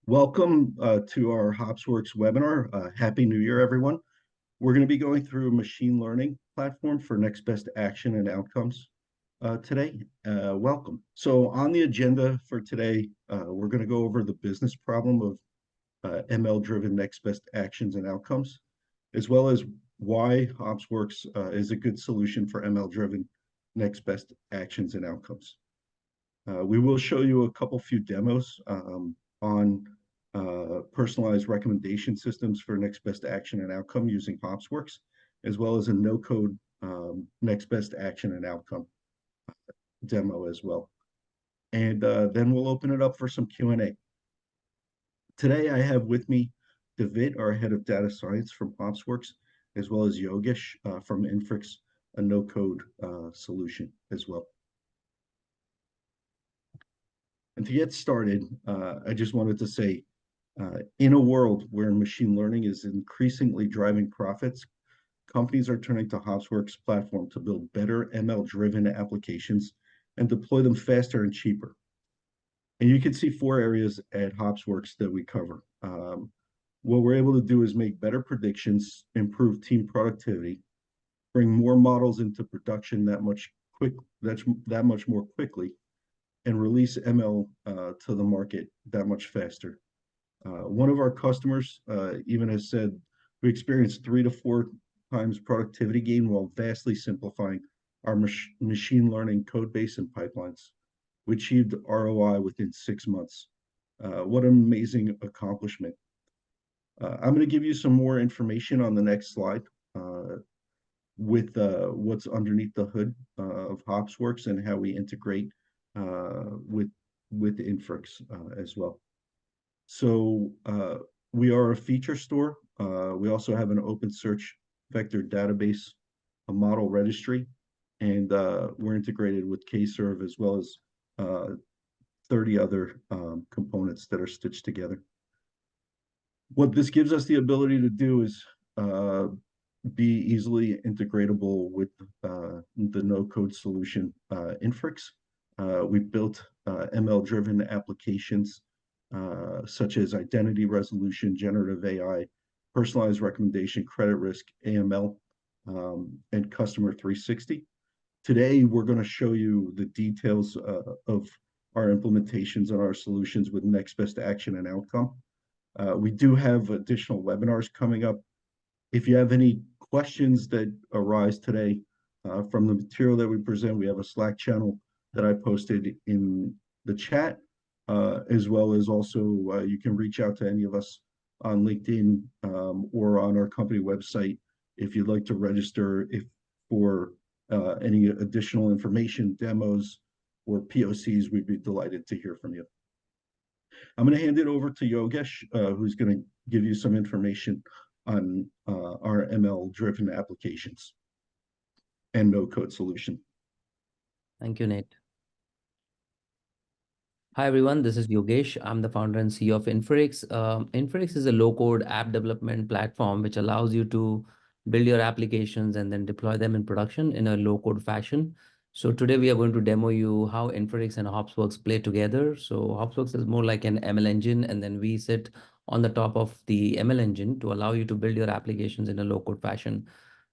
Welcome to our HopsWorks webinar. Happy New Year, everyone. We're going to be going through a machine learning platform for next best action and outcomes today. Welcome. So on the agenda for today, we're going to go over the business problem of ML-driven next best actions and outcomes, as well as why HopsWorks is a good solution for ML-driven next best actions and outcomes. We will show you a few demos on personalized recommendation systems for next best action and outcome using HopsWorks, as well as a no-code next best action and outcome demo as well. And then we'll open it up for some Q&A. Today I have with me David, our head of data science from HopsWorks, as well as Yogesh from Infrix, a no-code solution as well. And to get started, I just wanted to say, in a world where machine learning is increasingly driving profits, companies are turning to HopsWorks platform to build better ML-driven applications and deploy them faster and cheaper. And you can see 4 areas at HopsWorks that we cover. What we're able to do is make better predictions, improve team productivity, bring more models into production that much more quickly, and release ML to the market that much faster. One of our customers even has said we experienced 3 to 4 times productivity gain while vastly simplifying our machine learning code base and pipelines. We achieved ROI within 6 months. What an amazing accomplishment. I'm going to give you some more information on the next slide with what's underneath the hood of HopsWorks and how we integrate with Infrix as well. So we are a feature store. We also have an open search vector database, a model registry, and we're integrated with Kserve as well as 30 other components that are stitched together. What this gives us the ability to do is be easily integratable with the no-code solution Infrix. We built ML-driven applications such as identity resolution, generative AI, personalized recommendation, credit risk, AML, and customer 360. Today, we're going to show you the details of our implementations and our solutions with next best action and outcome. We do have additional webinars coming up. If you have any questions that arise today from the material that we present, we have a Slack channel that I posted in the chat, as well as also you can reach out to any of us on LinkedIn or on our company website if you'd like to register for any additional information, demos, or POCs. We'd be delighted to hear from you. I'm going to hand it over to Yogesh, who's going to give you some information on our ML-driven applications and no-code solution. Thank you, Nate. Hi, everyone. This is Yogesh. I'm the founder and CEO of Infrix. Infrix is a low-code app development platform which allows you to build your applications and then deploy them in production in a low-code fashion. So today we are going to demo you how Infrix and HopsWorks play together. So HopsWorks is more like an ML engine, and then we sit on the top of the ML engine to allow you to build your applications in a low-code fashion.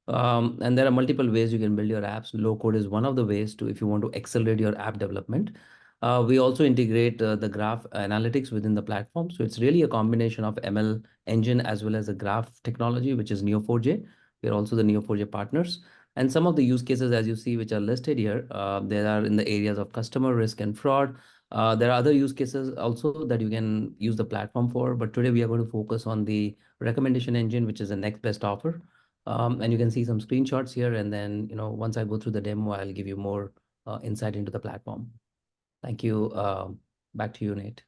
And there are multiple ways you can build your apps. Low-code is one of the ways if you want to accelerate your app development. We also integrate the graph analytics within the platform. So it's really a combination of ML engine as well as a graph technology, which is Neo4j. We're also the Neo4j partners. And some of the use cases, as you see, which are listed here, there are in the areas of customer risk and fraud. There are other use cases also that you can use the platform for. But today we are going to focus on the recommendation engine, which is the next best offer. And you can see some screenshots here. And then, once I go through the demo, I'll give you more insight into the platform. Thank you. Back to you, Nate.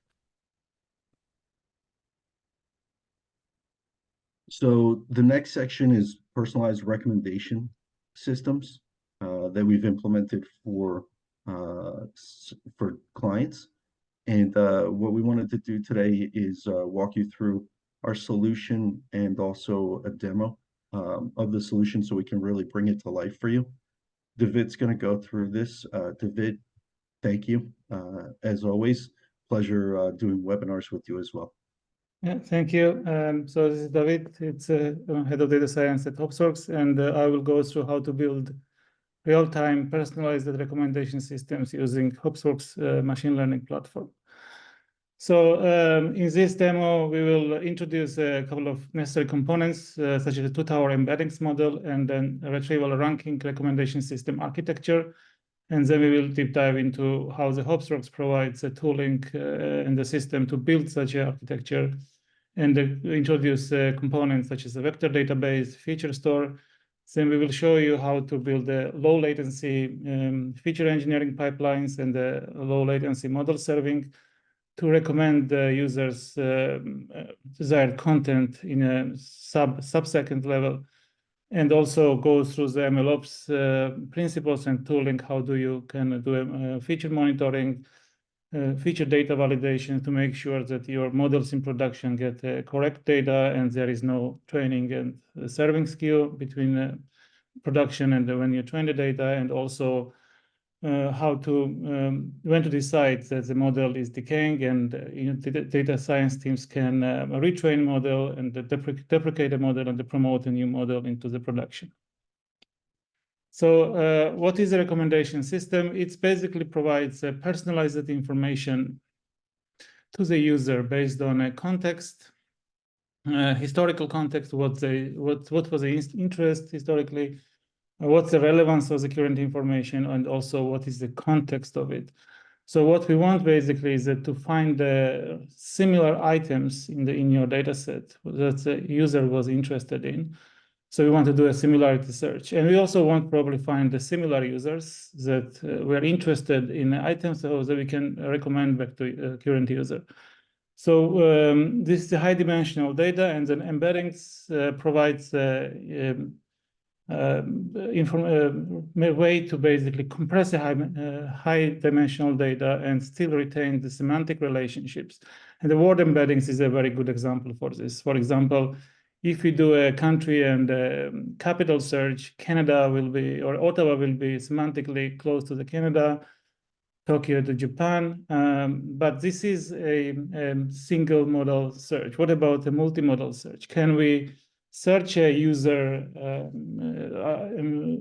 So the next section is personalized recommendation systems that we've implemented for clients. And what we wanted to do today is walk you through our solution and also a demo of the solution so we can really bring it to life for you. David's going to go through this. David, thank you. As always, pleasure doing webinars with you as well. Yeah, thank you. So this is David. It's head of data science at HopsWorks, and I will go through how to build real-time personalized recommendation systems using HopsWorks machine learning platform. So in this demo, we will introduce a couple of necessary components, such as a two-tower embeddings model and then a retrieval ranking recommendation system architecture. And then we will deep dive into how the HopsWorks provides a tooling in the system to build such an architecture and introduce components such as a vector database, feature store. Then we will show you how to build a low latency feature engineering pipelines and the low latency model serving to recommend the users desired content in a sub-second level, and also go through the MLOps principles and tooling. How do you can do feature monitoring, feature data validation to make sure that your models in production get correct data and there is no training and serving skew between production and when you train the data, and also how to when to decide that the model is decaying, and data science teams can retrain model and deprecate a model and promote a new model into the production. So what is a recommendation system? It basically provides personalized information to the user based on a context, historical context, what was the interest historically, what's the relevance of the current information, and also what is the context of it. So what we want basically is to find similar items in your data set that the user was interested in. So we want to do a similarity search. And we also want to probably find the similar users that were interested in items so that we can recommend back to a current user. So this is the high dimensional data, and then embeddings provides way to basically compress a high dimensional data and still retain the semantic relationships. And the word embeddings is a very good example for this. For example, if we do a country and capital search, Canada will be, or Ottawa will be semantically close to the Canada, Tokyo to Japan, but this is a single model search. What about a multimodal search? Can we search a user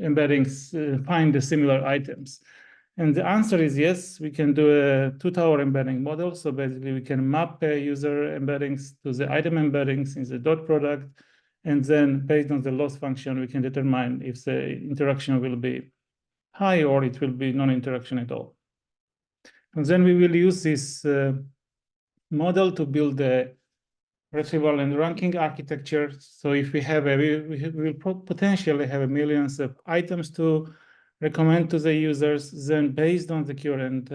embeddings, find the similar items? And the answer is yes, we can do a two-tower embedding model. So basically we can map user embeddings to the item embeddings in the dot product. And then based on the loss function, we can determine if the interaction will be high or it will be non-interaction at all. And then we will use this model to build a retrieval and ranking architecture. So if we have we will potentially have millions of items to recommend to the users, then based on the current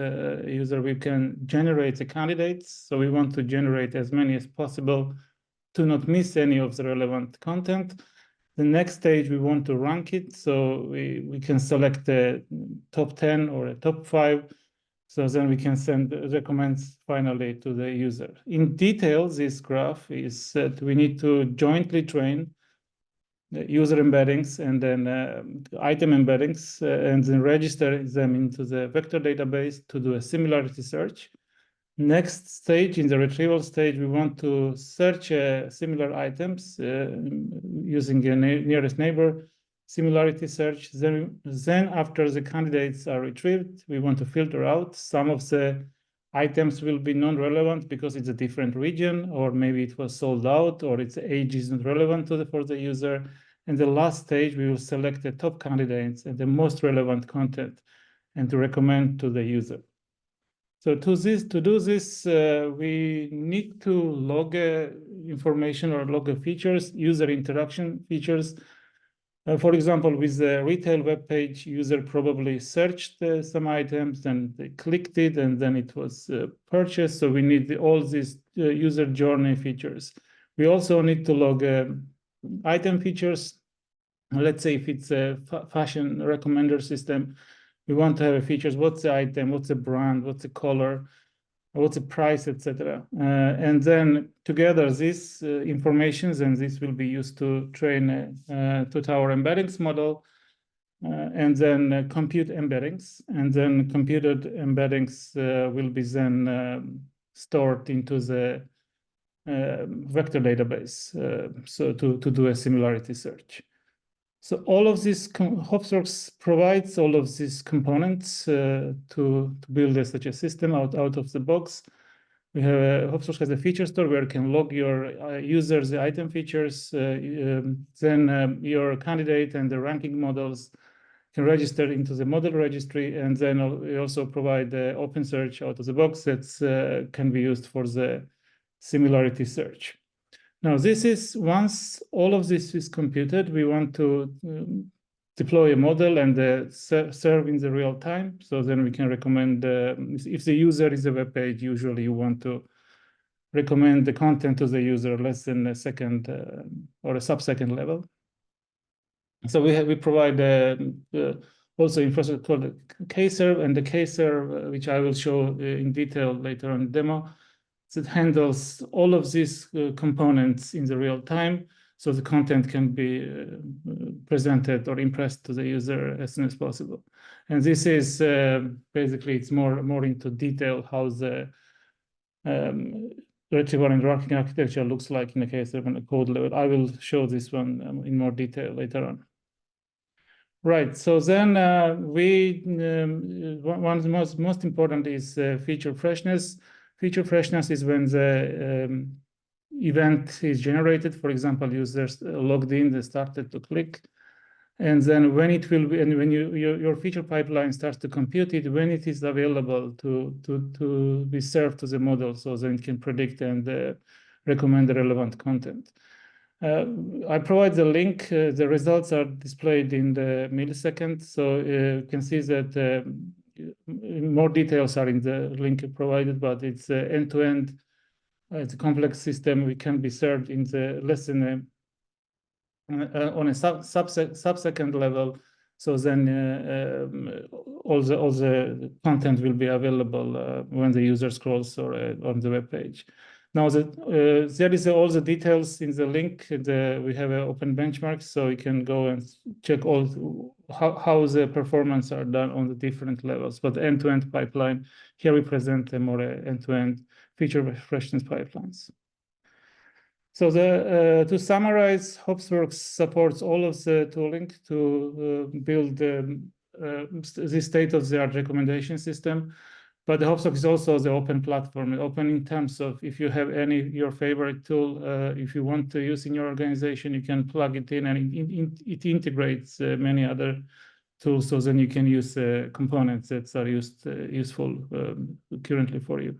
user, we can generate the candidates. So we want to generate as many as possible to not miss any of the relevant content. The next stage, we want to rank it. So we can select the top 10 or a top 5. So then we can send the comments finally to the user. In detail, this graph is that we need to jointly train the user embeddings and then item embeddings and then register them into the vector database to do a similarity search. Next stage, in the retrieval stage, we want to search similar items using a nearest neighbor similarity search. Then after the candidates are retrieved, we want to filter out. Some of the items will be non-relevant because it's a different region, or maybe it was sold out, or its age isn't relevant for the user. And the last stage, we will select the top candidates and the most relevant content and to recommend to the user. So to do this, we need to log information or log features, user interaction features. For example, with the retail web page, user probably searched some items, and they clicked it, and then it was purchased. So we need all these user journey features. We also need to log item features. Let's say if it's a fashion recommender system, we want to have features. What's the item? What's the brand? What's the color? What's the price, etc. And then together these informations, and this will be used to train a two-tower embeddings model, and then compute embeddings, and then computed embeddings will be then stored into the vector database, so to do a similarity search. So all of this, HopsWorks provides all of these components to build such a system out of the box. We have HopsWorks has a feature store where you can log your users' item features, then your candidate and the ranking models can register into the model registry, and then we also provide the open search out of the box that can be used for the similarity search. Now, this is once all of this is computed, we want to deploy a model and serve in the real time. So then we can recommend, if the user is a web page, usually you want to recommend the content to the user less than a second or a sub-second level. So we provide also infrastructure called Kserve, and the Kserve, which I will show in detail later on in the demo, that handles all of these components in the real time, so the content can be presented or impressed to the user as soon as possible. And this is basically, it's more into detail how the retrieval and ranking architecture looks like in the case of a code level. I will show this one in more detail later on. Right, so then one of the most important is feature freshness. Feature freshness is when the event is generated. For example, users logged in, they started to click. And then when it will be, and when your feature pipeline starts to compute it, when it is available to be served to the model, so then it can predict and recommend the relevant content. I provide the link. The results are displayed in the millisecond. So you can see that more details are in the link provided, but it's end-to-end. It's a complex system. We can be served in the less than on a sub-second level. So then all the content will be available when the user scrolls or on the web page. Now there is all the details in the link. We have an open benchmark, so you can go and check all how the performance are done on the different levels. But the end-to-end pipeline, here we present a more end-to-end feature freshness pipelines. So to summarize, HopsWorks supports all of the tooling to build the state-of-the-art recommendation system. But the HopsWorks is also the open platform, open in terms of if you have your favorite tool, if you want to use in your organization, you can plug it in, and it integrates many other tools, so then you can use components that are useful currently for you.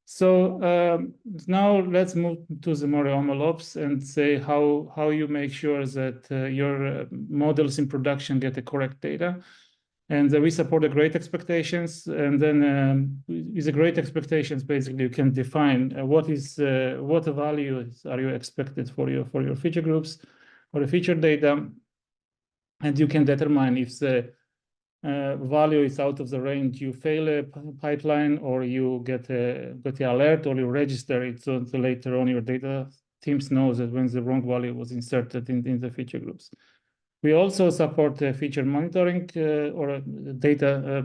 So now let's move to the more MLOps and say how you make sure that your models in production get the correct data. And we support the great expectations. And then with the great expectations, basically, you can define what values are you expected for your feature groups or the feature data. And you can determine if the value is out of the range, you fail a pipeline, or you get the alert, or you register it, so later on your data teams know that when the wrong value was inserted in the feature groups. We also support feature monitoring or data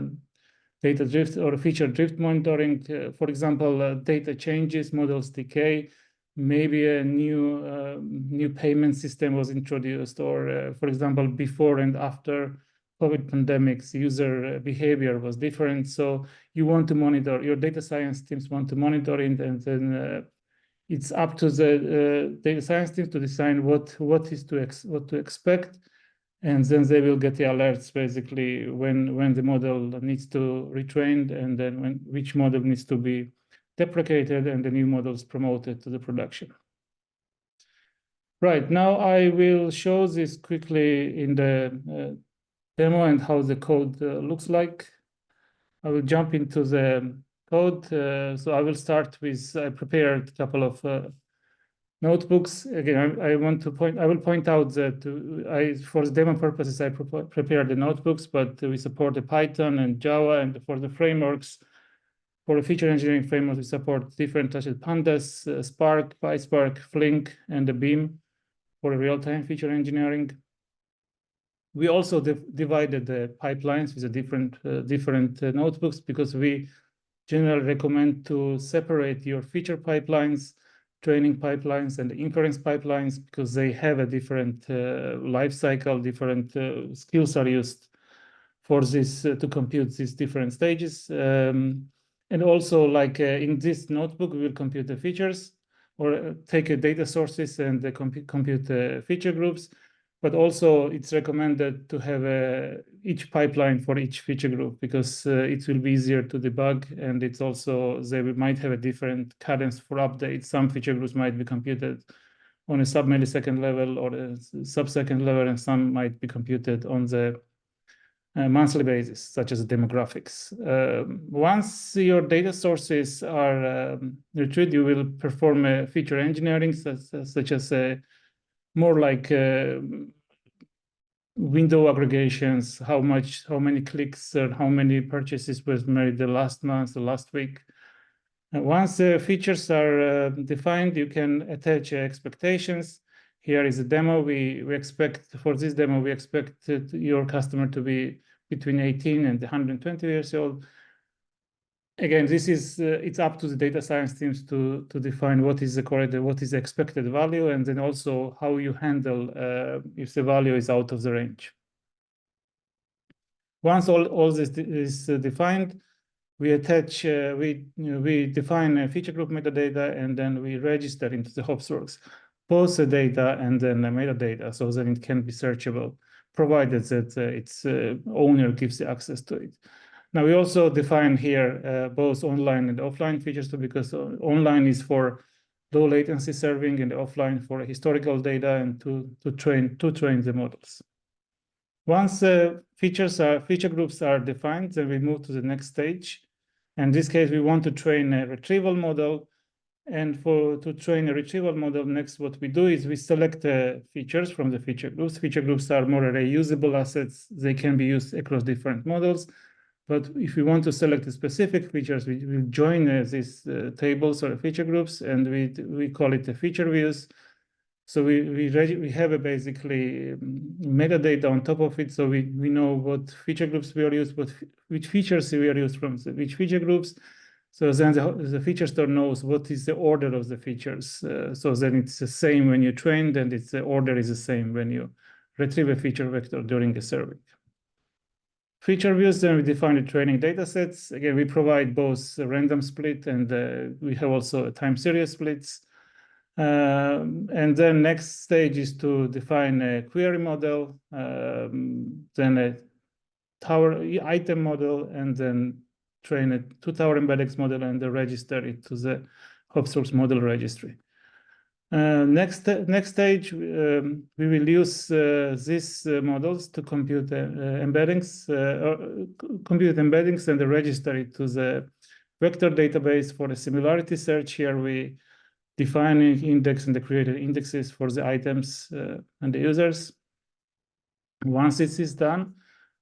drift or feature drift monitoring. For example, data changes, models decay, maybe a new payment system was introduced, or for example, before and after COVID pandemics, user behavior was different. So you want to monitor, your data science teams want to monitor it, and then it's up to the data science teams to decide what to expect. And then they will get the alerts basically when the model needs to retrain, and then which model needs to be deprecated and the new models promoted to the production. Right, now I will show this quickly in the demo and how the code looks like. I will jump into the code. So I will start with, I prepared a couple of notebooks. Again, I will point out that for the demo purposes, I prepared the notebooks, but we support the Python and Java, and for the frameworks, for the feature engineering frameworks, we support different such as Pandas, Spark, PySpark, Flink, and the Beam for real-time feature engineering. We also divided the pipelines with the different notebooks, because we generally recommend to separate your feature pipelines, training pipelines, and inference pipelines, because they have a different life cycle, different skills are used for this to compute these different stages. And also, like in this notebook, we will compute the features, or take a data sources and compute feature groups. But also, it's recommended to have each pipeline for each feature group, because it will be easier to debug, and it's also, they might have a different cadence for updates. Some feature groups might be computed on a sub-millisecond level or a sub-second level, and some might be computed on the monthly basis, such as demographics. Once your data sources are retrieved, you will perform feature engineering, such as more like window aggregations, how many clicks or how many purchases was made the last month, the last week. Once the features are defined, you can attach expectations. Here is a demo. We expect, for this demo, we expect your customer to be between 18 and 120 years old. Again, this is it's up to the data science teams to define what is the correct, what is the expected value, and then also how you handle if the value is out of the range. Once all this is defined, we attach, we define a feature group metadata, and then we register into the HopsWorks both the data and then the metadata, so that it can be searchable, provided that its owner gives the access to it. Now, we also define here both online and offline features, because online is for low latency serving and offline for historical data and to train the models. Once feature groups are defined, then we move to the next stage. In this case, we want to train a retrieval model. And to train a retrieval model, next what we do is we select features from the feature groups. Feature groups are more reusable assets. They can be used across different models. But if we want to select the specific features, we join these tables or feature groups, and we call it the feature views. So we have basically metadata on top of it, so we know what feature groups we are used, which features we are used from which feature groups. So then the feature store knows what is the order of the features. So then it's the same when you train, and the order is the same when you retrieve a feature vector during a serving. Feature views, then we define the training data sets. Again, we provide both a random split, and we have also a time series splits. And then next stage is to define a query model, then a tower item model, and then train a 2-tower embeddings model and register it to the HopsWorks model registry. Next stage, we will use these models to compute embeddings, and register it to the vector database for a similarity search. Here we define an index and the created indexes for the items and the users. Once this is done,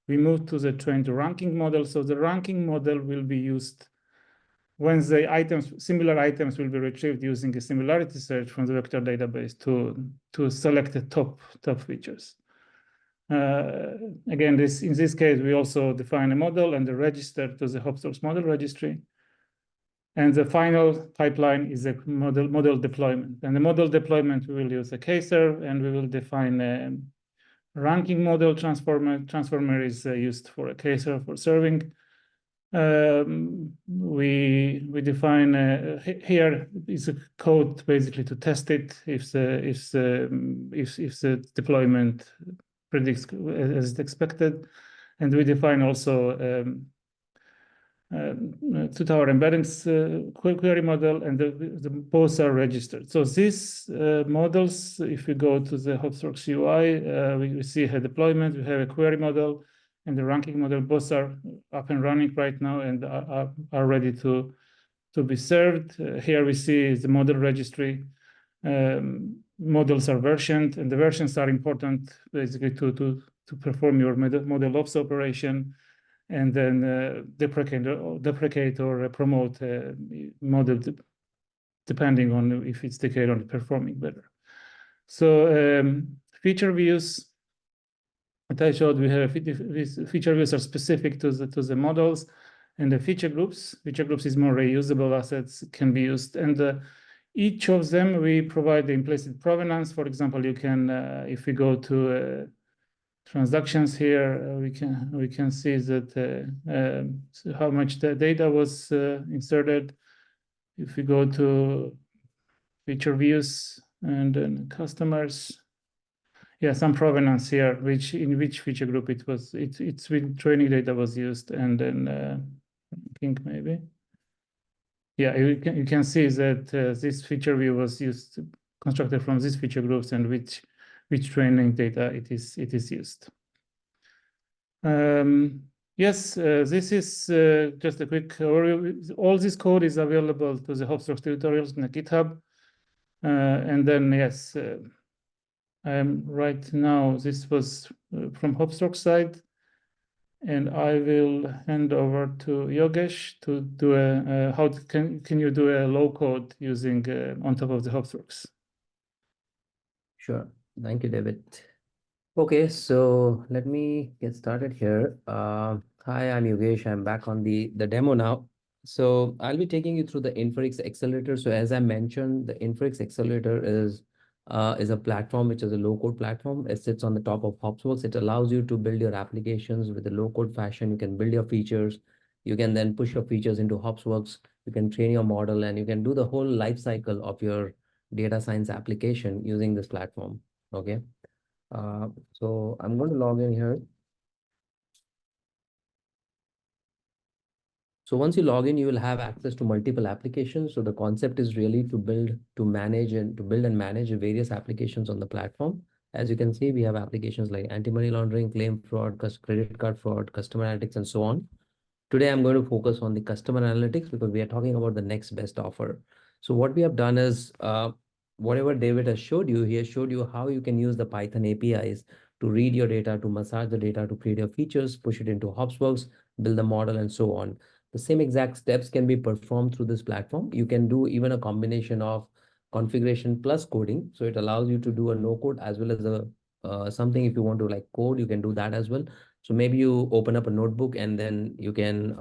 we move to the train to ranking model. So the ranking model will be used when the similar items will be retrieved using a similarity search from the vector database to select the top features. Again, in this case, we also define a model and register to the HopsWorks model registry. And the final pipeline is a model deployment. And the model deployment, we will use a K-serve, and we will define a ranking model transformer. Transformer is used for a K-serve for serving. We define here is a code basically to test it if the deployment predicts as expected, and we define also 2-tower embeddings query model, and the both are registered. So these models, if we go to the HopsWorks UI, we see a deployment. We have a query model and the ranking model. Both are up and running right now and are ready to be served. Here we see the model registry. Models are versioned, and the versions are important basically to perform your model ops operation, and then deprecate or promote model depending on if it's the case on performing better. So feature views that I showed, we have feature views are specific to the models, And the feature groups is more reusable assets, can be used. And each of them, we provide the implicit provenance. For example, you can, if we go to transactions here, we can see that so how much the data was inserted. If we go to feature views and then customers, yeah, some provenance here, in which feature group it's with training data was used, and then I think maybe, yeah, you can see that this feature view was constructed from these feature groups and which training data it is used. Yes, this is just a quick overview. All this code is available to the Hopsrocks tutorials in the GitHub. And then, yes, right now, this was from Hopsrocks side. And I will hand over to Yogesh to do how can you do a low code using on top of the Hopsrocks? Sure. Thank you, David. Okay, so let me get started here. Hi, I'm Yogesh. I'm back on the demo now. So I'll be taking you through the Inferix Accelerator. So as I mentioned, the Inferix Accelerator is a platform which is a low-code platform. It sits on the top of Hopsworks. It allows you to build your applications with a low-code fashion. You can build your features. You can then push your features into Hopsworks. You can train your model, and you can do the whole life cycle of your data science application using this platform. Okay. So I'm going to log in here. So once you log in, you will have access to multiple applications. So the concept is really to build and manage various applications on the platform. As you can see, we have applications like anti-money laundering, claim fraud, credit card fraud, customer analytics, and so on. Today, I'm going to focus on the customer analytics because we are talking about the next best offer. So what we have done is whatever David has showed you, he has showed you how you can use the Python APIs to read your data, to massage the data, to create your features, push it into Hopsworks, build the model, and so on. The same exact steps can be performed through this platform. You can do even a combination of configuration plus coding. So it allows you to do a no code as well as a something if you want to like code, you can do that as well. So maybe you open up a notebook and then you can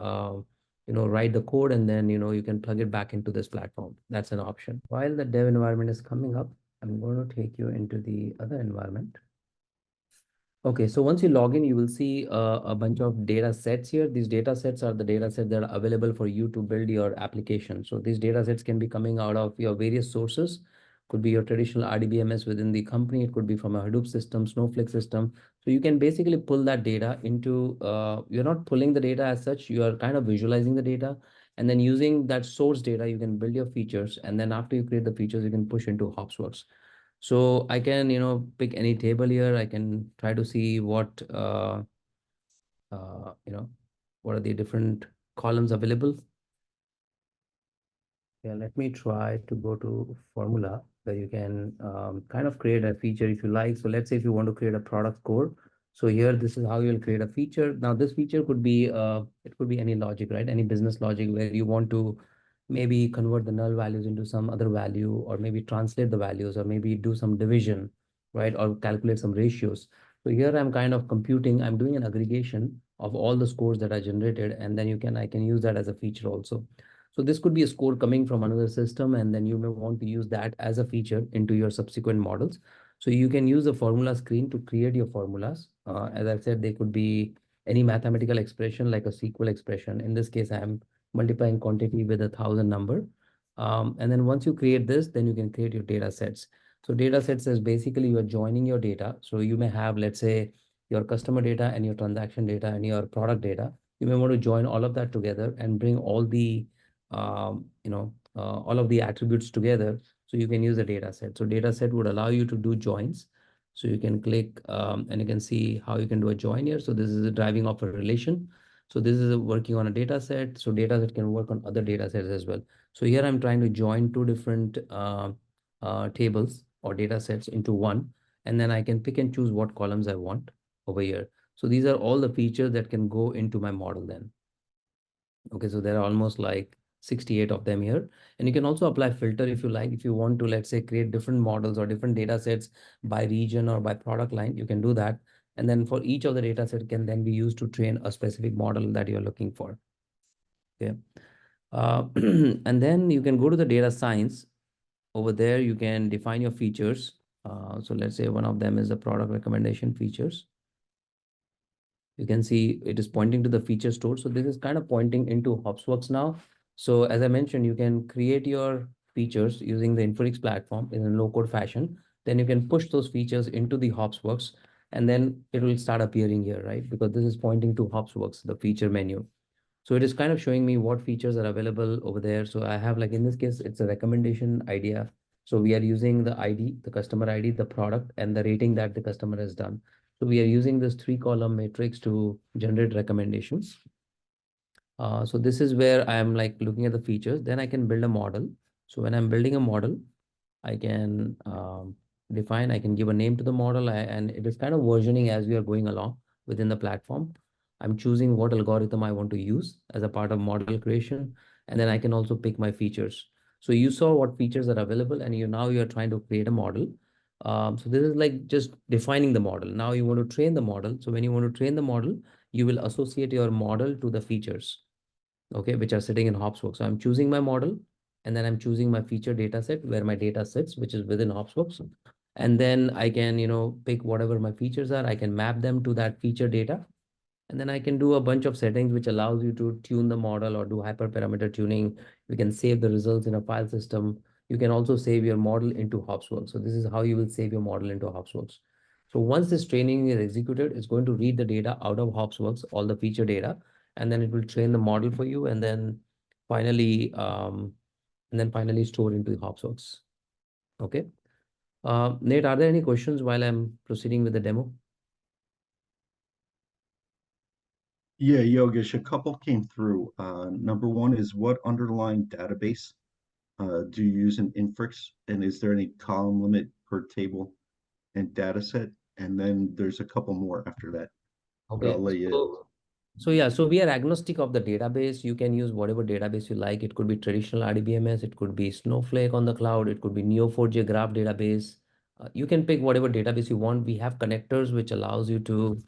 write the code and then you can plug it back into this platform. That's an option. While the dev environment is coming up, I'm going to take you into the other environment. Okay, so once you log in, you will see a bunch of data sets here. These data sets are the data sets that are available for you to build your application. So these data sets can be coming out of your various sources. Could be your traditional RDBMS within the company. It could be from a Hadoop system, Snowflake system. So you can basically pull that data into, you're not pulling the data as such, you are kind of visualizing the data. And then using that source data, you can build your features. And then after you create the features, you can push into Hopsworks. So I can, pick any table here. I can try to see what, what are the different columns available. Yeah, let me try to go to formula where you can kind of create a feature if you like. So let's say if you want to create a product core. So here, this is how you'll create a feature. Now this feature could be, it could be any logic, right? Any business logic where you want to maybe convert the null values into some other value, or maybe translate the values, or maybe do some division, right? Or calculate some ratios. So here I'm kind of computing, I'm doing an aggregation of all the scores that are generated, and then I can use that as a feature also. So this could be a score coming from another system, and then you may want to use that as a feature into your subsequent models. So you can use the formula screen to create your formulas. As I said, they could be any mathematical expression like a SQL expression. In this case, I'm multiplying quantity with 1,000 number. And then once you create this, then you can create your data sets. So data sets is basically you are joining your data. So you may have, let's say, your customer data and your transaction data and your product data. You may want to join all of that together and bring all the all of the attributes together, so you can use a data set. So data set would allow you to do joins. So you can click and you can see how you can do a join here. So this is a driving of a relation. So this is working on a data set. So data set can work on other data sets as well. So here I'm trying to join two different tables or data sets into one, and then I can pick and choose what columns I want over here. So these are all the features that can go into my model then. Okay, so there are almost like 68 of them here. And you can also apply filter if you like. If you want to, let's say, create different models or different data sets by region or by product line, you can do that. And then for each of the data set can then be used to train a specific model that you're looking for. Okay. And then you can go to the data science. Over there, you can define your features. So let's say one of them is the product recommendation features. You can see it is pointing to the feature store. So this is kind of pointing into HopsWorks now. So as I mentioned, you can create your features using the Infotics platform in a low-code fashion. Then you can push those features into the HopsWorks, and then it will start appearing here, right? Because this is pointing to HopsWorks, the feature menu. So it is kind of showing me what features are available over there. So I have, like in this case, it's a recommendation idea. So we are using the ID, the customer ID, the product, and the rating that the customer has done. So we are using this 3-column matrix to generate recommendations. So this is where I am like looking at the features. Then I can build a model. So when I'm building a model, I can I can give a name to the model, and it is kind of versioning as we are going along within the platform. I'm choosing what algorithm I want to use as a part of model creation, and then I can also pick my features. So you saw what features are available, and you're trying to create a model. So this is like just defining the model. Now you want to train the model. So when you want to train the model, you will associate your model to the features, okay, which are sitting in HopsWorks. So I'm choosing my model, and then I'm choosing my feature data set where my data sits, which is within HopsWorks. And then I can, pick whatever my features are. I can map them to that feature data. And then I can do a bunch of settings which allows you to tune the model or do hyperparameter tuning. You can save the results in a file system. You can also save your model into HopsWorks. So this is how you will save your model into HopsWorks. So once this training is executed, it's going to read the data out of HopsWorks, all the feature data, and then it will train the model for you, and then finally, store into HopsWorks. Okay. Nate, are there any questions while I'm proceeding with the demo? Yeah, Yogesh, a couple came through. Number one is, what underlying database do you use in Infrix? And is there any column limit per table and data set? And then there's a couple more after that, but Okay. I'll let you. So yeah, so we are agnostic of the database. You can use whatever database you like. It could be traditional RDBMS, it could be Snowflake on the cloud, it could be Neo4j Graph database. You can pick whatever database you want. We have connectors which allows you to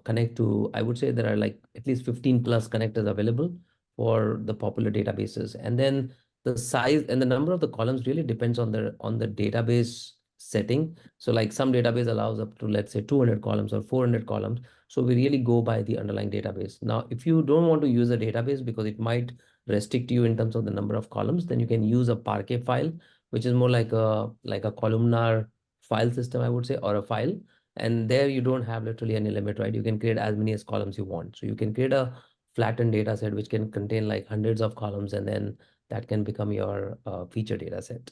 connect to, I would say there are like at least 15 plus connectors available for the popular databases. And then the size and the number of the columns really depends on the database setting. So like some database allows up to, let's say, 200 columns or 400 columns. So we really go by the underlying database. Now, if you don't want to use a database because it might restrict you in terms of the number of columns, then you can use a Parquet file, which is more like a columnar file system, I would say, or a file. And there you don't have literally any limit, right? You can create as many as columns you want. So you can create a flattened data set which can contain like hundreds of columns, and then that can become your feature data set.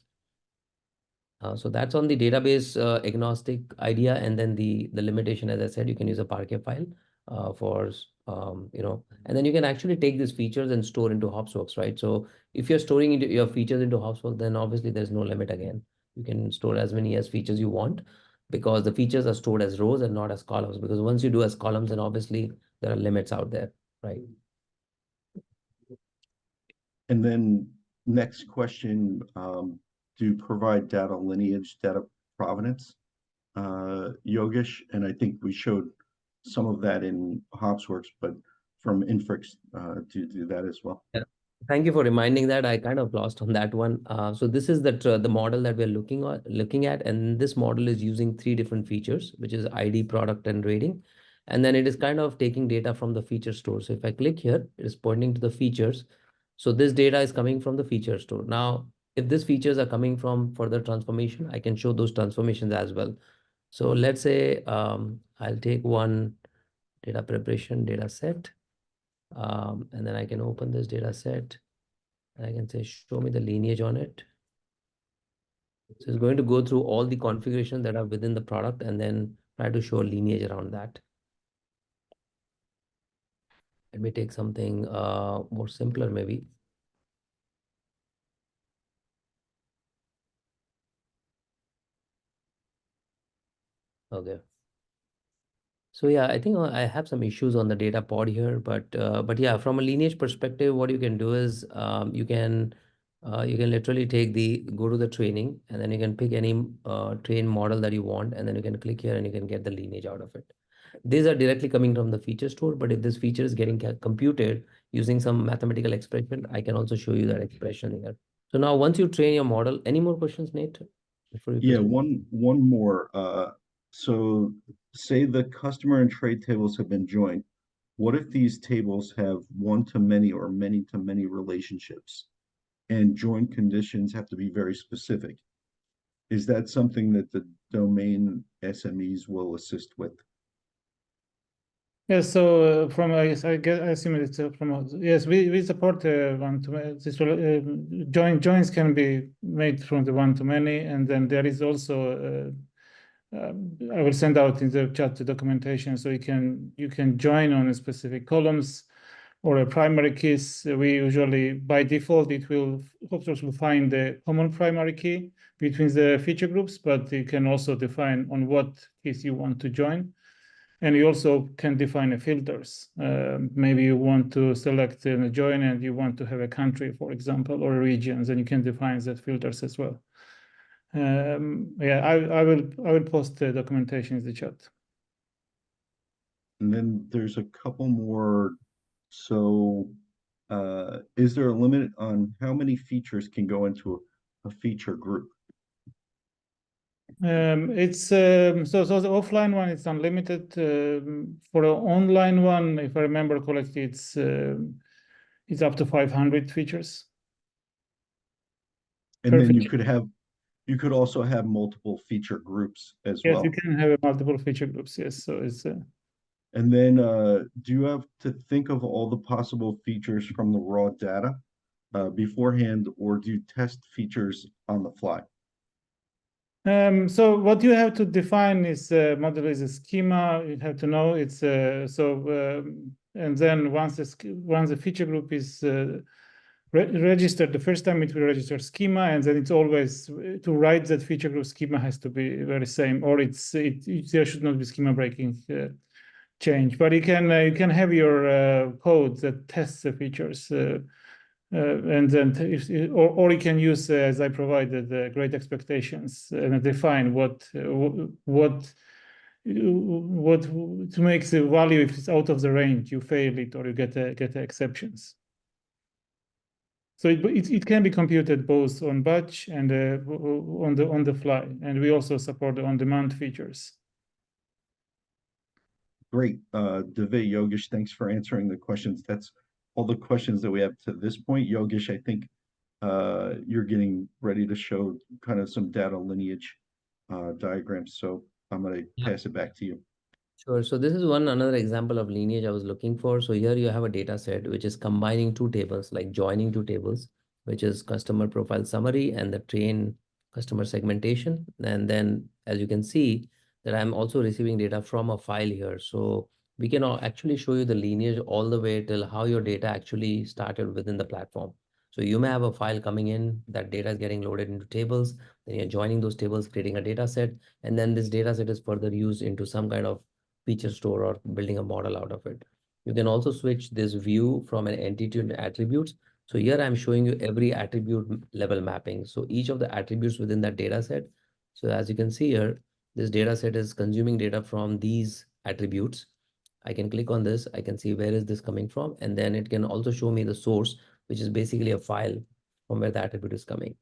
So that's on the database agnostic idea. And then the limitation, as I said, you can use a Parquet file and then you can actually take these features and store into HopsWorks, right? So if you're storing into your features into HopsWorks, then obviously there's no limit again. You can store as many as features you want, because the features are stored as rows and not as columns. Because once you do as columns, then obviously there are limits out there, right? And then next question, do you provide data lineage, data provenance, Yogesh? And I think we showed some of that in HopsWorks, but from Infrix, do you do that as well? Yeah. Thank you for reminding that. I kind of lost on that one. So this is the model that we're looking at, and this model is using 3 different features, which is ID, product, and rating. And then it is kind of taking data from the feature store. So if I click here, it is pointing to the features. So this data is coming from the feature store. Now, if these features are coming from further transformation, I can show those transformations as well. So let's say I'll take one data preparation data set. And then I can open this data set and I can say, show me the lineage on it. So it's going to go through all the configurations that are within the product and then try to show a lineage around that. Let me take something more simpler, maybe. Okay. So yeah, I think I have some issues on the data pod here, but yeah, from a lineage perspective, what you can do is you can literally go to the training, and then you can pick any train model that you want, and then you can click here and you can get the lineage out of it. These are directly coming from the feature store, but if this feature is getting computed, using some mathematical expression. I can also show you that expression here. So now once you train your model, any more questions, Nate? Before you Yeah, proceed? one more. So say the customer and trade tables have been joined. What if these tables have one-to-many or many-to-many relationships and join conditions have to be very specific? Is that something that the domain SMEs will assist with? Yes, so from I assume it's from yes, we support one to many. Joins can be made from the one to many, and then there is also I will send out in the chat the documentation, so you can join on a specific columns or a primary keys. We usually by default HopSource will find the common primary key between the feature groups, but you can also define on what keys you want to join. And you also can define a filters. Maybe you want to select a join and you want to have a country, for example, or regions, and you can define that filters as well. Yeah, I will post the documentation in the chat. And then there's a couple more. So is there a limit on how many features can go into a feature group? It's so the offline one is unlimited. For the online one, if I remember correctly, it's up to 500 features. And then you could also have multiple feature groups as Yes, well. you can have multiple feature groups. Yes, so it's. And then do you have to think of all the possible features from the raw data beforehand, or do you test features on the fly? So what you have to define is model is a schema. You have to know it's and then once the feature group is registered the first time, it will register schema, and then it's always to write that feature group schema has to be very same, or there should not be schema breaking change. But you can have your code that tests the features. And then or you can use as I provided great expectations and define what to make the value if it's out of the range, you fail it or you get exceptions. So it can be computed both on batch and on the fly, and we also support the on-demand features. Great, Divya, Yogesh, thanks for answering the questions. That's all the questions that we have to this point. Yogesh, I think you're getting ready to show kind of some data lineage diagrams. So I'm going to pass it back to you. Sure. So this is another example of lineage I was looking for. So here you have a data set which is combining two tables, like joining two tables, which is customer profile summary and the train customer segmentation. And then as you can see that I'm also receiving data from a file here. So we can actually show you the lineage all the way till how your data actually started within the platform. So you may have a file coming in, that data is getting loaded into tables, then you're joining those tables, creating a data set, and then this data set is further used into some kind of feature store or building a model out of it. You can also switch this view from an entity to attributes. So here I'm showing you every attribute level mapping. So each of the attributes within that data set. So as you can see here, this data set is consuming data from these attributes. I can click on this. I can see where is this coming from. And then it can also show me the source, which is basically a file from where the attribute is coming.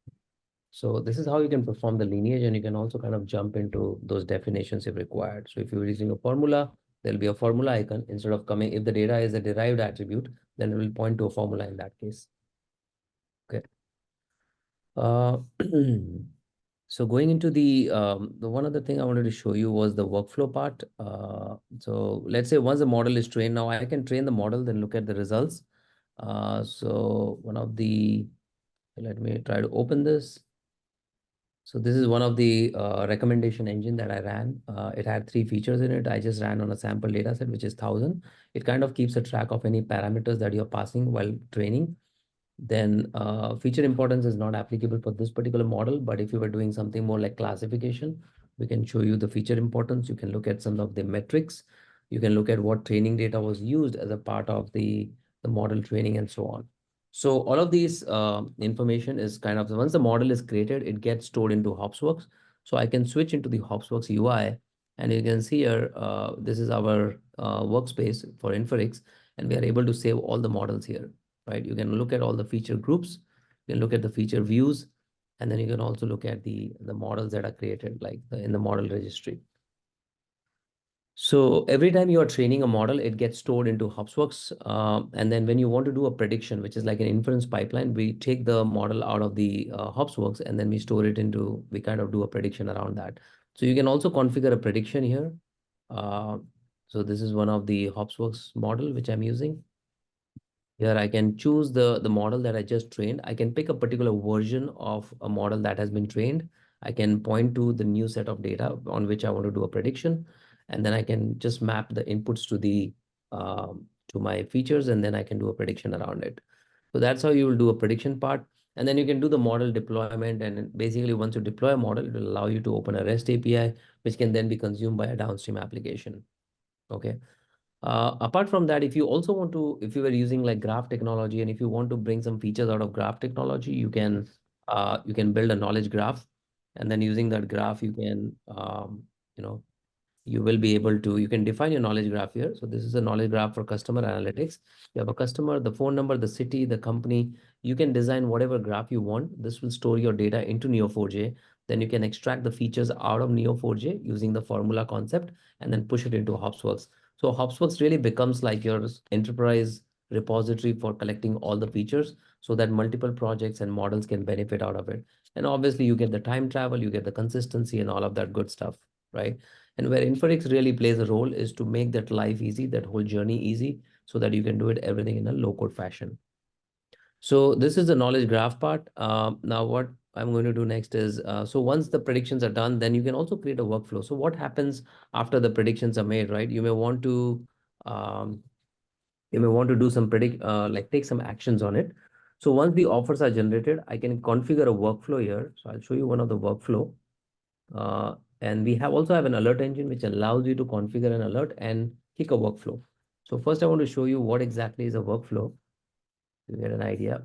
So this is how you can perform the lineage, and you can also kind of jump into those definitions if required. So if you're using a formula, there'll be a formula icon instead of coming. If the data is a derived attribute, then it will point to a formula in that case. Okay. So going into the one other thing I wanted to show you was the workflow part. So let's say once the model is trained, now I can train the model, then look at the results. So let me try to open this. So this is one of the recommendation engine that I ran. It had 3 features in it. I just ran on a sample data set, which is 1000. It kind of keeps a track of any parameters that you're passing while training. Then feature importance is not applicable for this particular model, but if you were doing something more like classification, we can show you the feature importance. You can look at some of the metrics. You can look at what training data was used as a part of the model training and so on. So all of these information is kind of, once the model is created, it gets stored into HopsWorks. So I can switch into the HopsWorks UI, and you can see here, this is our workspace for Inferix. and we are able to save all the models here, right? You can look at all the feature groups, you can look at the feature views, and then you can also look at the models that are created like in the model registry. So every time you are training a model, it gets stored into HubSpot. And then when you want to do a prediction, which is like an inference pipeline, we take the model out of the HubSpot and then we store it into, we kind of do a prediction around that. So you can also configure a prediction here. So this is one of the HubSpot model, which I'm using. Here I can choose the model that I just trained. I can pick a particular version of a model that has been trained. I can point to the new set of data on which I want to do a prediction. And then I can just map the inputs to the to my features, and then I can do a prediction around it. So that's how you will do a prediction part. And then you can do the model deployment. And basically, once you deploy a model, it will allow you to open a REST API, which can then be consumed by a downstream application. Okay. Apart from that, if you also want to, if you were using like graph technology, and if you want to bring some features out of graph technology, you can build a knowledge graph, and then using that graph, you can you will be able to, you can define your knowledge graph here. So this is a knowledge graph for customer analytics. You have a customer, the phone number, the city, the company. You can design whatever graph you want. This will store your data into Neo4j. Then you can extract the features out of Neo4j using the formula concept and then push it into HubSpot. So HubSpot really becomes like your enterprise repository for collecting all the features so that multiple projects and models can benefit out of it. And obviously you get the time travel, you get the consistency and all of that good stuff, right? And where Inferix really plays a role is to make that life easy, that whole journey easy, so that you can do it everything in a low-code fashion. So this is the knowledge graph part. Now what I'm going to do next is, so once the predictions are done, then you can also create a workflow. So what happens after the predictions are made, right? You may want to do some like take some actions on it. So once the offers are generated, I can configure a workflow here. So I'll show you one of the workflow. And we also have an alert engine which allows you to configure an alert and kick a workflow. So first I want to show you what exactly is a workflow to get an idea.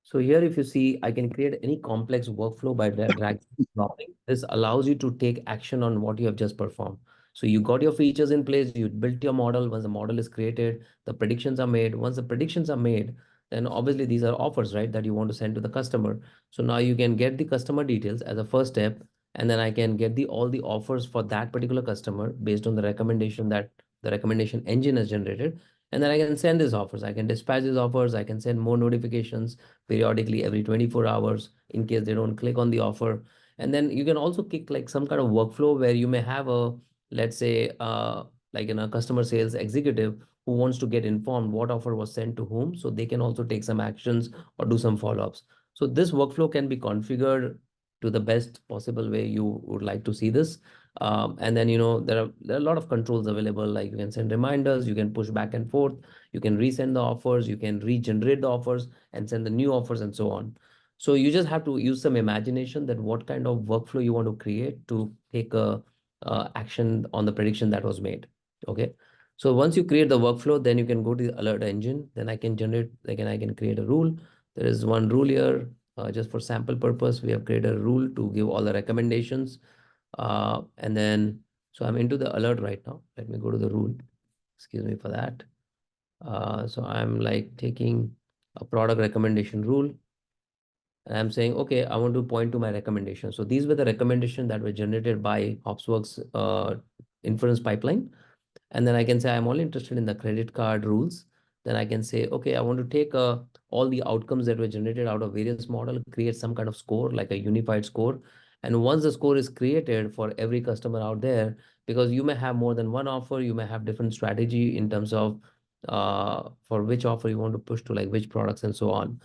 So here, if you see, I can create any complex workflow by drag and dropping. This allows you to take action on what you have just performed. So you got your features in place, you built your model. Once the model is created, the predictions are made. Once the predictions are made, then obviously these are offers, right, that you want to send to the customer. So now you can get the customer details as a first step, and then I can get all the offers for that particular customer based on the recommendation that the recommendation engine has generated. And then I can send these offers. I can dispatch these offers. I can send more notifications periodically every 24 hours in case they don't click on the offer. And then you can also kick like some kind of workflow where you may have a, let's say, like in a customer sales executive who wants to get informed what offer was sent to whom, so they can also take some actions or do some follow-ups. So this workflow can be configured to the best possible way you would like to see this. And then, there are a lot of controls available, like you can send reminders, you can push back and forth, you can resend the offers, you can regenerate the offers and send the new offers and so on. So you just have to use some imagination that what kind of workflow you want to create to take a action on the prediction that was made. Okay. So once you create the workflow, then you can go to the alert engine. Then I can generate, like, I can create a rule. There is one rule here, just for sample purpose. We have created a rule to give all the recommendations. And then, so I'm into the alert right now. Let me go to the rule. Excuse me for that. So I'm like taking a product recommendation rule. And I'm saying, okay, I want to point to my recommendation. So these were the recommendations that were generated by HopsWorks inference pipeline. And then I can say, I'm only interested in the credit card rules. Then I can say, okay, I want to take all the outcomes that were generated out of various models, create some kind of score, like a unified score. And once the score is created for every customer out there, because you may have more than one offer, you may have different strategy in terms of for which offer you want to push to, like which products and so on.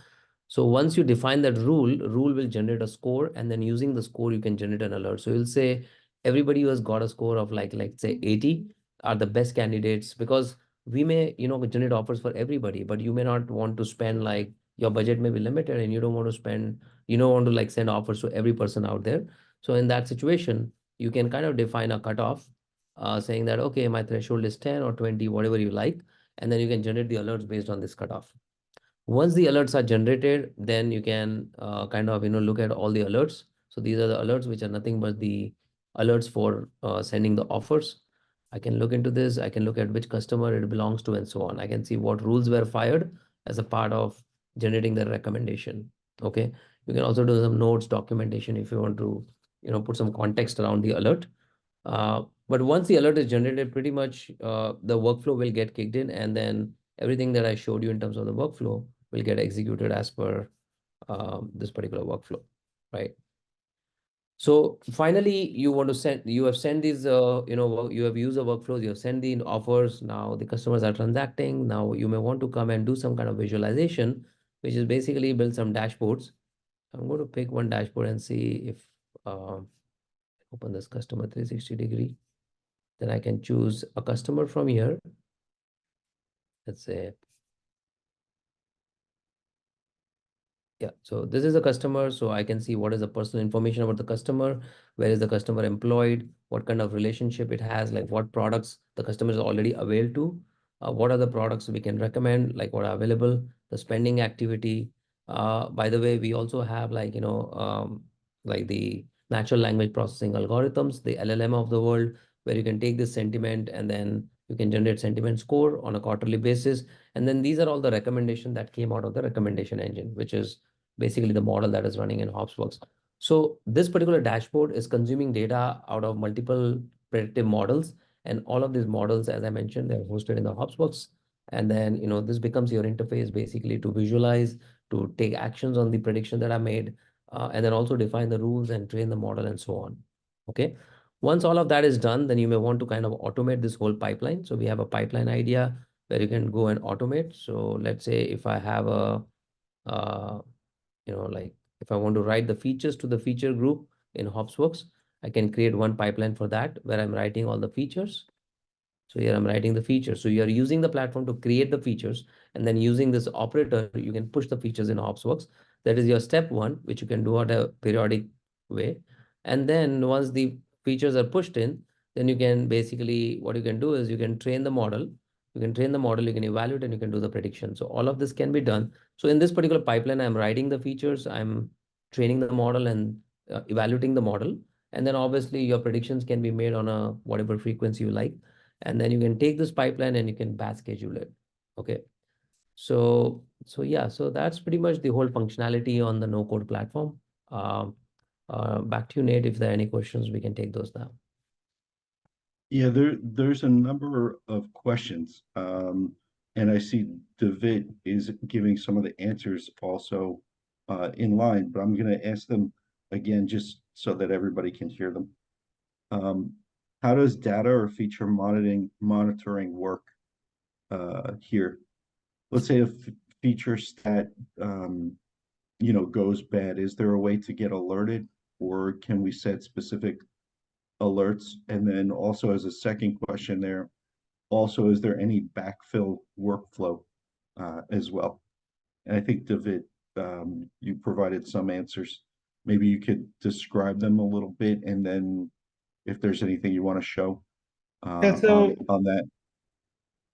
So once you define that rule will generate a score, and then using the score, you can generate an alert. So you'll say everybody who has got a score of like say 80 are the best candidates, because we may, generate offers for everybody, but you may not want to spend, like your budget may be limited and you don't want to spend, you don't want to like send offers to every person out there. So in that situation, you can kind of define a cutoff, saying that, okay, my threshold is 10 or 20, whatever you like. And then you can generate the alerts based on this cutoff. Once the alerts are generated, then you can kind of, look at all the alerts. So these are the alerts, which are nothing but the alerts for sending the offers. I can look into this. I can look at which customer it belongs to and so on. I can see what rules were fired as a part of generating the recommendation. Okay. You can also do some notes documentation if you want to, put some context around the alert. But once the alert is generated, pretty much the workflow will get kicked in, and then everything that I showed you in terms of the workflow will get executed as per this particular workflow, right? So finally, you have sent these, you have used the workflows, you have sent the offers. Now the customers are transacting. Now you may want to come and do some kind of visualization, which is basically build some dashboards. I'm going to pick one dashboard and see if open this customer 360-degree. Then I can choose a customer from here. Let's say, yeah, so this is a customer, so I can see what is the personal information about the customer, where is the customer employed, what kind of relationship it has, like what products the customer is already available to, what are the products we can recommend, like what are available, the spending activity. By the way, we also have like, like the natural language processing algorithms, the LLM of the world, where you can take this sentiment and then you can generate sentiment score on a quarterly basis. And then these are all the recommendations that came out of the recommendation engine, which is basically the model that is running in HopsWorks. So this particular dashboard is consuming data out of multiple predictive models. And all of these models, as I mentioned, they're hosted in the HopsWorks. And then, this becomes your interface basically to visualize, to take actions on the prediction that are made, and then also define the rules and train the model and so on. Okay. Once all of that is done, then you may want to kind of automate this whole pipeline. So we have a pipeline idea where you can go and automate. So let's say if I have a, like if I want to write the features to the feature group in HopsWorks, I can create one pipeline for that where I'm writing all the features. So here I'm writing the features. So you're using the platform to create the features, and then using this operator, you can push the features in HopsWorks. That is your step one, which you can do at a periodic way. And then once the features are pushed in, then you can basically, what you can do is you can train the model. You can train the model, you can evaluate, and you can do the prediction. So all of this can be done. So in this particular pipeline, I'm writing the features, I'm training the model and evaluating the model. And then obviously your predictions can be made on a whatever frequency you like. And then you can take this pipeline and you can batch schedule it. Okay. So yeah, so that's pretty much the whole functionality on the no code platform. Back to you, Nate. If there are any questions, we can take those now. Yeah, there's a number of questions. And I see David is giving some of the answers also in line, but I'm going to ask them again just so that everybody can hear them. How does data or feature monitoring work here? Let's say a feature stat goes bad. Is there a way to get alerted, or can we set specific alerts? And then also as a second question there, also, is there any backfill workflow as well? And I think, David, you provided some answers. Maybe you could describe them a little bit, and then if there's anything you want to show Yeah, so on that.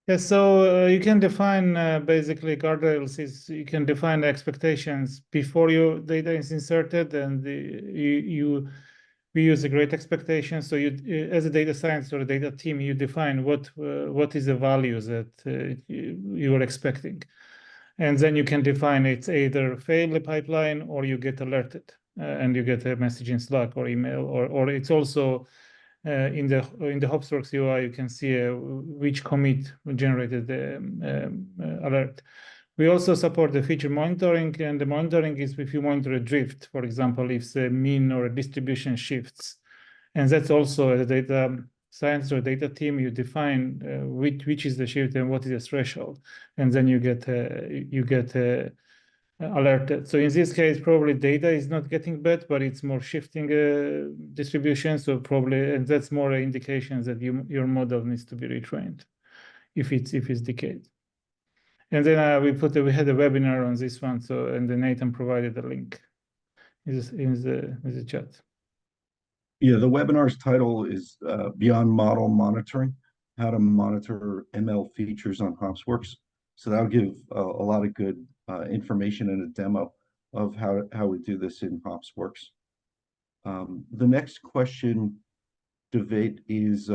Yeah, so you can define basically guardrails is you can define the expectations before your data is inserted, and we use a great expectation. So you, as a data science or a data team, you define what is the values that you are expecting, and then you can define it's either fail the pipeline or you get alerted and you get a message in Slack or email, or it's also in the HopsWorks UI, you can see which commit generated the alert. We also support the feature monitoring, and the monitoring is if you monitor a drift, for example, if the mean or a distribution shifts. And that's also a data science or data team, you define which is the shift and what is the threshold. And then you get alerted. So in this case, probably data is not getting bad, but it's more shifting distribution. So probably, and that's more indications that your model needs to be retrained if it's decayed. And then we had a webinar on this one. So, and then Nathan provided a link in the chat. Yeah, the webinar's title is Beyond Model Monitoring, How to Monitor ML Features on HopsWorks. So that'll give a lot of good information and a demo of how we do this in HopsWorks. The next question, David, is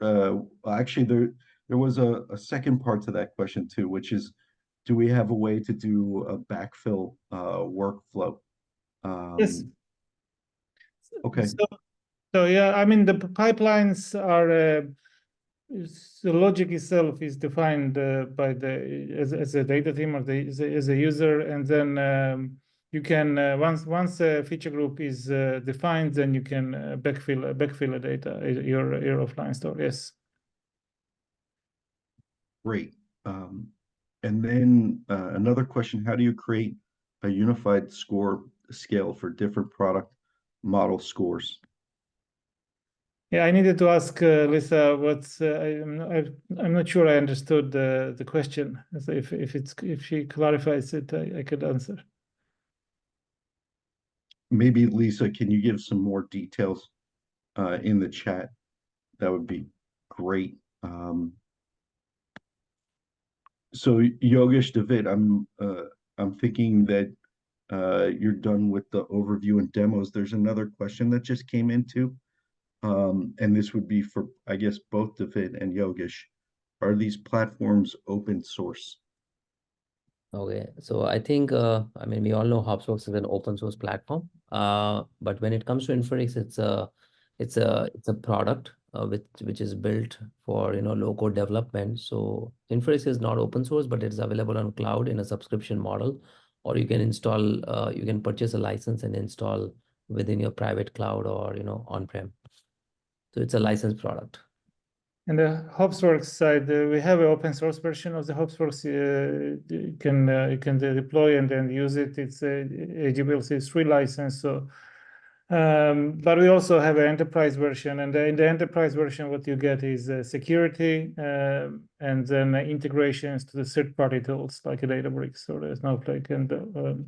actually, there was a second part to that question too, which is, do we have a way to do a backfill workflow? Yes. Okay, So yeah, I mean, the pipelines are, the logic itself is defined by as a data team or as a user, and then you can once a feature group is defined, then you can backfill a data your offline store. Yes. great. And then another question: how do you create a unified score scale for different product model scores? Yeah, I needed to ask Lisa. I'm not sure I understood the question. So if she clarifies it, I could answer. Maybe Lisa, can you give some more details in the chat? That would be great. So Yogesh, David, I'm thinking that you're done with the overview and demos. There's another question that just came into, and this would be for, I guess, both David and Yogesh. Are these platforms open source? Okay, so I think I mean we all know HopsWorks is an open source platform. But when it comes to Infinix, it's a product which is built for low code development. So Infinix is not open source, but it's available on cloud in a subscription model, or you can install you can purchase a license and install within your private cloud or on-prem. So it's a licensed product. And the HopsWorks side, we have an open source version of the HopsWorks. You can deploy and then use it. It's a AWS 3 license. So, but we also have an enterprise version, and in the enterprise version, what you get is security and then integrations to the third-party tools like a Databricks or a Snowflake, and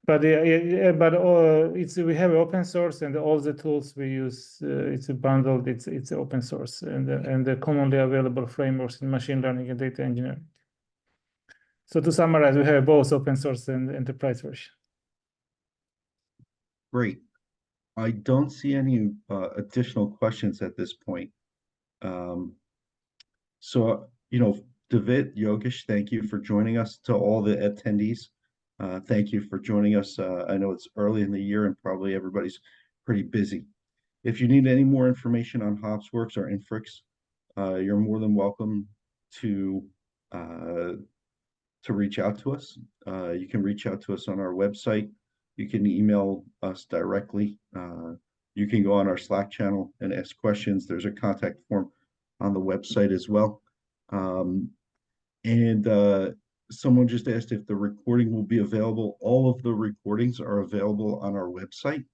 but we have open source, and all the tools we use it's bundled. It's open source and the commonly available frameworks in machine learning and data engineering. So to summarize, we have both open source and enterprise version. Great. I don't see any additional questions at this point. So, David, Yogesh, thank you for joining us. To all the attendees, thank you for joining us. I know it's early in the year and probably everybody's pretty busy. If you need any more information on HopsWorks or Infrix, you're more than welcome to reach out to us. You can reach out to us on our website. You can email us directly. You can go on our Slack channel and ask questions. There's a contact form on the website as well. And someone just asked if the recording will be available. All of the recordings are available on our website,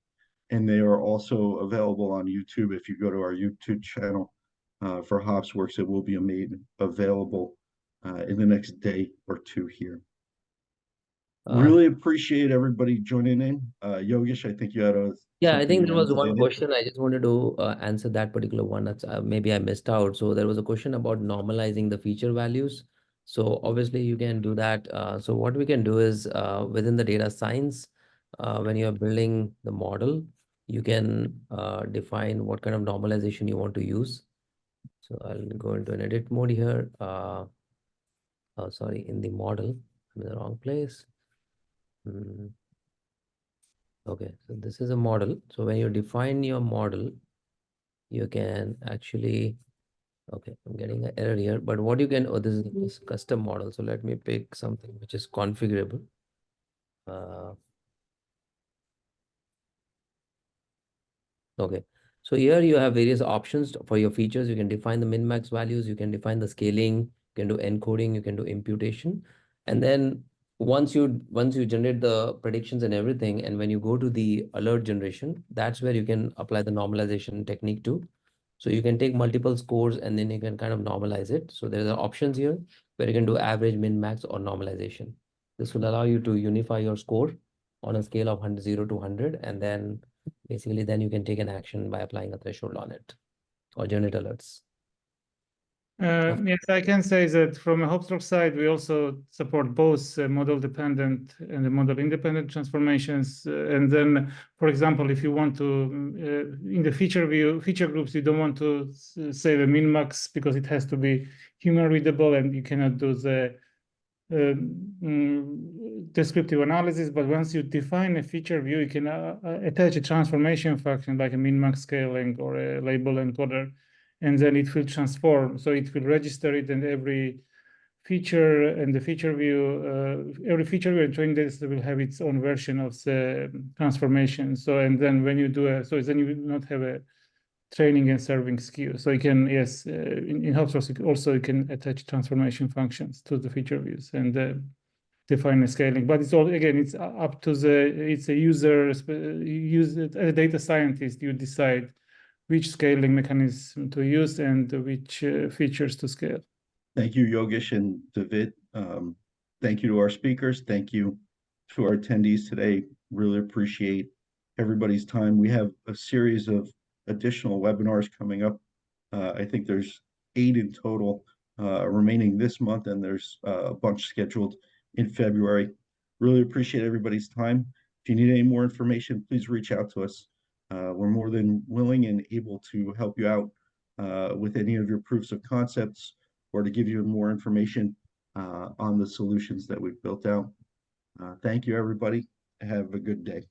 and they are also available on YouTube. If you go to our YouTube channel for HopsWorks, it will be made available in the next day or two here. Really appreciate everybody joining in. Yogesh, I think you had Yeah, I something think you there was wanted to one add? question. I just wanted to answer that particular one. That's maybe I missed out. So there was a question about normalizing the feature values. So obviously you can do that. So what we can do is within the data science, when you're building the model, you can define what kind of normalization you want to use. So I'll go into an edit mode here. Oh, sorry, in the model, I'm in the wrong place. Okay, so this is a model. So when you define your model, you can actually, okay, I'm getting an error here, but what you can, oh, this is custom model. So let me pick something which is configurable. Okay, so here you have various options for your features. You can define the min-max values, you can define the scaling, you can do encoding, you can do imputation. And then once you generate the predictions and everything, and when you go to the alert generation, that's where you can apply the normalization technique too. So you can take multiple scores and then you can kind of normalize it. So there are options here where you can do average, min-max, or normalization. This will allow you to unify your score on a scale of 0 to 100, and then basically then you can take an action by applying a threshold on it or generate alerts. Yes, I can say that from a Hopstroke side, we also support both model-dependent and the model-independent transformations. And then, for example, if you want to, in the feature groups, you don't want to save a min-max because it has to be human readable and you cannot do the descriptive analysis. But once you define a feature view, you can attach a transformation function like a min-max scaling or a label encoder, and then it will transform. So it will register it, and every feature and the feature view, every feature view and training data will have its own version of the transformation. So, and then when you do so then you will not have a training and serving skew. So you can, yes, in Hopstroke also you can attach transformation functions to the feature views and define a scaling. But it's all, again, it's up to it's a user, as a data scientist, you decide which scaling mechanism to use and which features to scale. Thank you, Yogesh and David. Thank you to our speakers. Thank you to our attendees today. Really appreciate everybody's time. We have a series of additional webinars coming up. I think there's 8 in total remaining this month, and there's a bunch scheduled in February. Really appreciate everybody's time. If you need any more information, please reach out to us. We're more than willing and able to help you out with any of your proofs of concepts or to give you more information on the solutions that we've built out. Thank you, everybody. Have a good day.